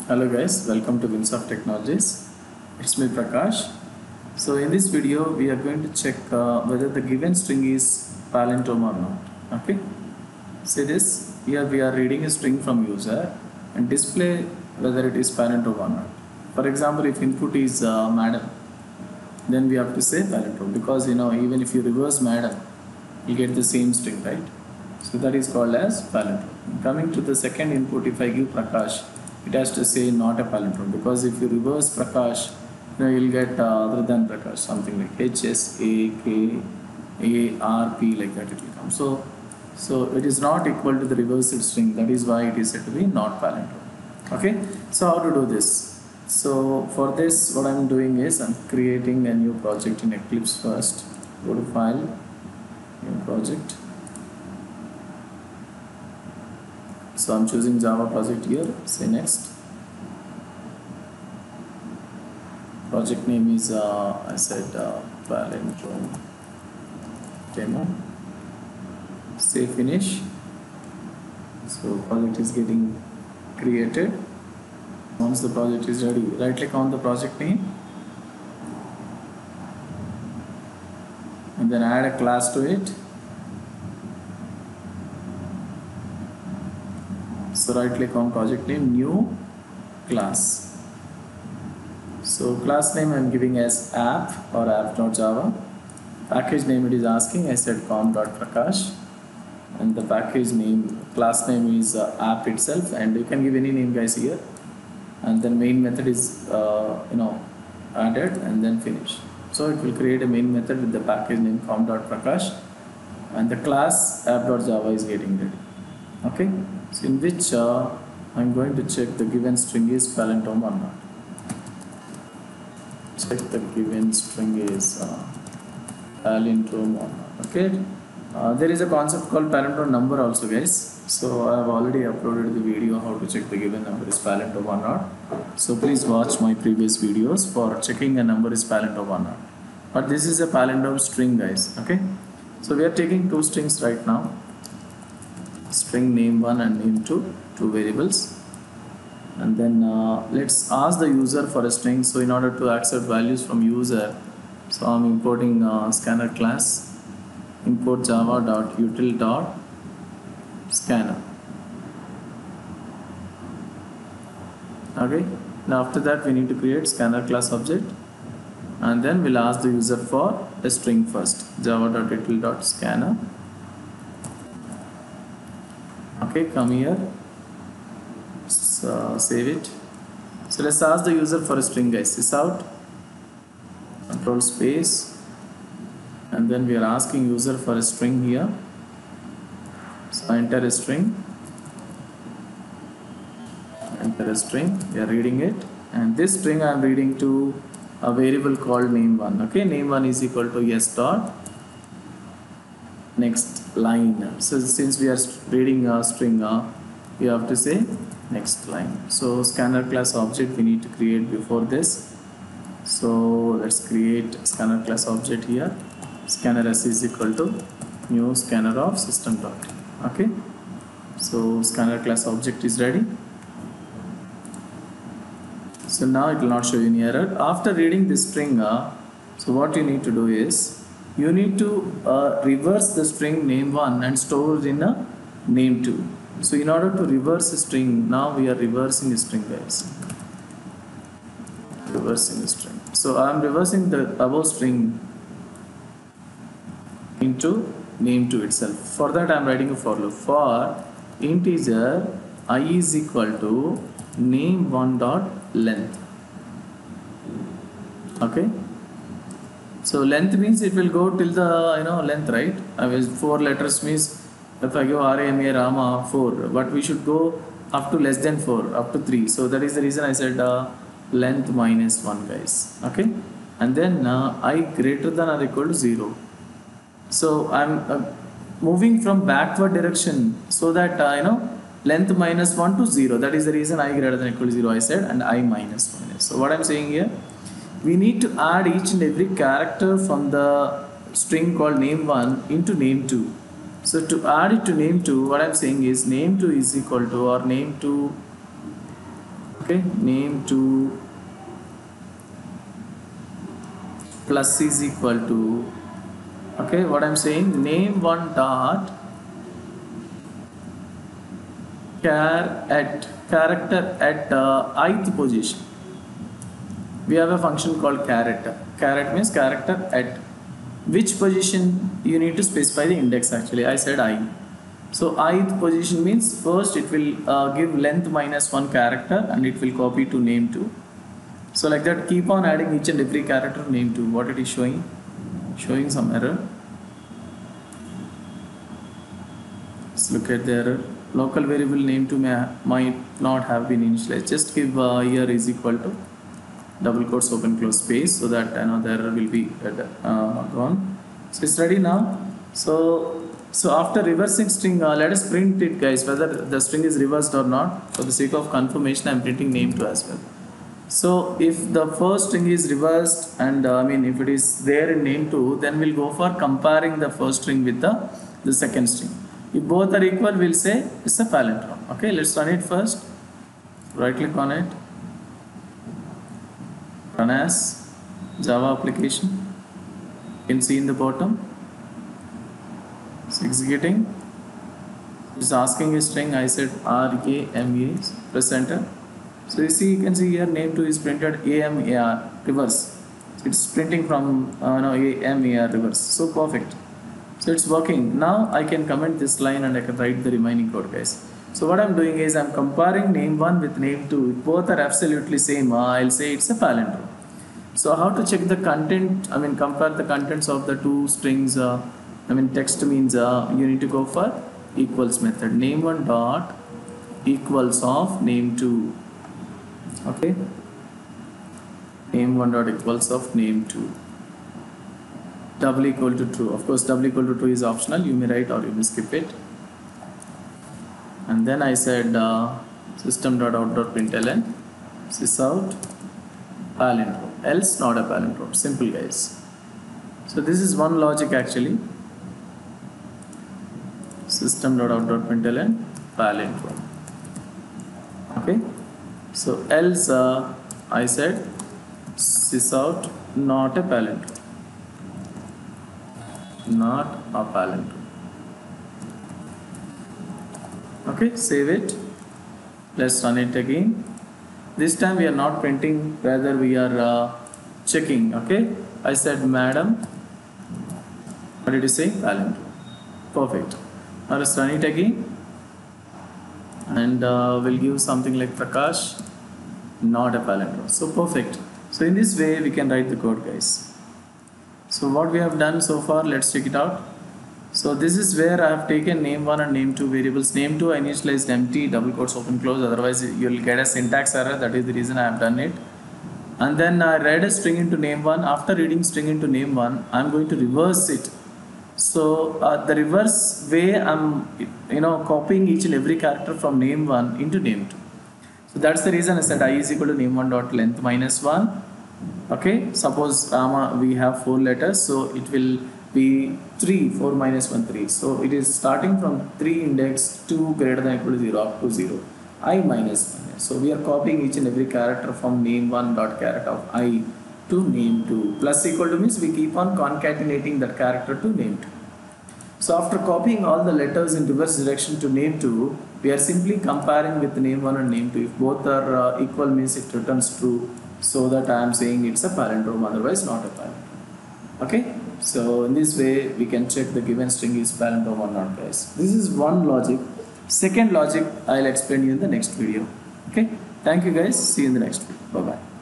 Hello guys, welcome to Winsoft Technologies. It's me Prakash. So in this video we are going to check whether the given string is palindrome or not. Okay. See this, here we are reading a string from user and display whether it is palindrome or not. For example, if input is madam, then we have to say palindrome, because even if you reverse madam, you get the same string, right? So that is called as palindrome. Coming to the second input, if I give Prakash, it has to say not a palindrome, because if you reverse Prakash, you'll get other than Prakash, something like H S A K A R P, like that it will come. So it is not equal to the reversed string. That is why it is said to be not palindrome. Okay. So how to do this? So for this, what I'm doing is I'm creating a new project in Eclipse first. Go to File, New Project. So I'm choosing Java project here. Say next. Project name is I said palindrome demo. Say finish. So project is getting created. Once the project is ready, right click on the project name and then add a class to it. So right click on project name, new class. So class name I am giving as app or app.java. Package name it is asking, I said com.prakash, and the package name, class name is app itself, and you can give any name guys here. And then main method is added and then finish. So it will create a main method with the package name com.prakash, and the class app.java is getting ready. Okay, so in which I'm going to check the given string is palindrome or not. Check the given string is palindrome or not. Okay, there is a concept called palindrome number also guys. So I have already uploaded the video how to check the given number is palindrome or not. So please watch my previous videos for checking a number is palindrome or not. But this is a palindrome string guys. Okay, so we are taking two strings right now. String name1 and name2, two variables, and then let's ask the user for a string. So in order to accept values from user, so I'm importing scanner class, import java.util.scanner. Okay, now after that we need to create scanner class object, and then we'll ask the user for a string first, java.util.scanner. Okay, come here, save it. So let's ask the user for a string guys. Sysout, control space, and then we are asking user for a string here. So enter a string, we are reading it, and this string I am reading to a variable called name1. Okay, name1 is equal to yes dot next line. So since we are reading a string, we have to say next line. So scanner class object we need to create before this. So let's create scanner class object here. Scanner s is equal to new scanner of system dot. Okay, so scanner class object is ready. So now it will not show you any error. After reading this string, so what you need to do is you need to reverse the string name1 and store it in a name2. So in order to reverse a string, now we are reversing a string guys. Reversing a string. So I am reversing the above string into name2 itself. For that I am writing a for loop. For integer I is equal to name1 dot length. Okay. So length means it will go till the length, right? I mean 4 letters means if I go RAMA Rama 4, but we should go up to less than 4, up to 3. So that is the reason I said length minus 1 guys. Okay, and then I greater than or equal to 0. So I'm moving from backward direction so that length minus 1 to 0. That is the reason I greater than or equal to 0 I said, and I minus 1. So what I'm saying here, we need to add each and every character from the string called name1 into name2. So to add it to name2, what I'm saying is name2 is equal to, or name2 Okay, name2 plus is equal to, okay, what I'm saying, name1 dot character at ith position. We have a function called caret. Caret means character at which position. You need to specify the index. Actually I said I. So ith position means first it will give length minus one character and it will copy to name2. So like that, keep on adding each and every character name2. What it is showing? Showing some error. Let's look at the error. Local variable name2 might not have been initialized. Just give here is equal to double quotes open close space, so that the error will be gone. So it's ready now. So after reversing string, let us print it, guys, whether the string is reversed or not. For the sake of confirmation, I'm printing name2 as well. So if the first string is reversed and if it is there in name2, then we'll go for comparing the first string with the second string. If both are equal, we'll say it's a palindrome. Okay, let's run it first. Right click on it, run as Java application. You can see in the bottom, it's executing. It's asking a string. I said RAMA, press enter. So you can see here name2 is printed AMAR reverse. It's printing from AMAR reverse. So perfect. So it's working. Now I can comment this line and I can write the remaining code, guys. So what I'm doing is I'm comparing name1 with name2. Both are absolutely same. I'll say it's a palindrome. So how to check the content? Compare the contents of the two strings. Text means you need to go for equals method. Name1 dot equals of name2. Okay. Name1 dot equals of name2. Double equal to true. Of course, double equal to true is optional. You may write or you may skip it. And then I said system.out.println sysout palindrome. Else not a palindrome. Simple, guys. So this is one logic actually. System.out.println palindrome. Okay. So else I said sysout not a palindrome. Not a palindrome. Okay, save it. Let's run it again. This time we are not printing, rather we are checking. Okay, I said madam. What did you say? Palindrome. Perfect. Now let's run it again, and we'll give something like Prakash, not a palindrome. So perfect. So in this way we can write the code, guys. So what we have done so far, let's check it out. So this is where I have taken name1 and name2 variables. Name2 I initialized empty, double quotes open close, otherwise you will get a syntax error. That is the reason I have done it. And then I read a string into name1. After reading string into name1, I am going to reverse it. So the reverse way I'm copying each and every character from name1 into name2. So that's the reason I said I is equal to name1 dot length minus 1. Okay, suppose we have 4 letters, so it will be 3, 4 minus 1, 3. So it is starting from 3 index 2 greater than or equal to 0 up to 0. I minus 1. So we are copying each and every character from name1 dot character of I to name2. Plus equal to means we keep on concatenating that character to name2. So after copying all the letters in reverse direction to name2, we are simply comparing with name1 and name2. If both are equal means it returns true. So that I am saying it's a palindrome, otherwise not a palindrome. Okay, so in this way we can check the given string is palindrome or not, guys. This is one logic. Second logic I'll explain you in the next video. Okay, thank you guys. See you in the next video. Bye bye.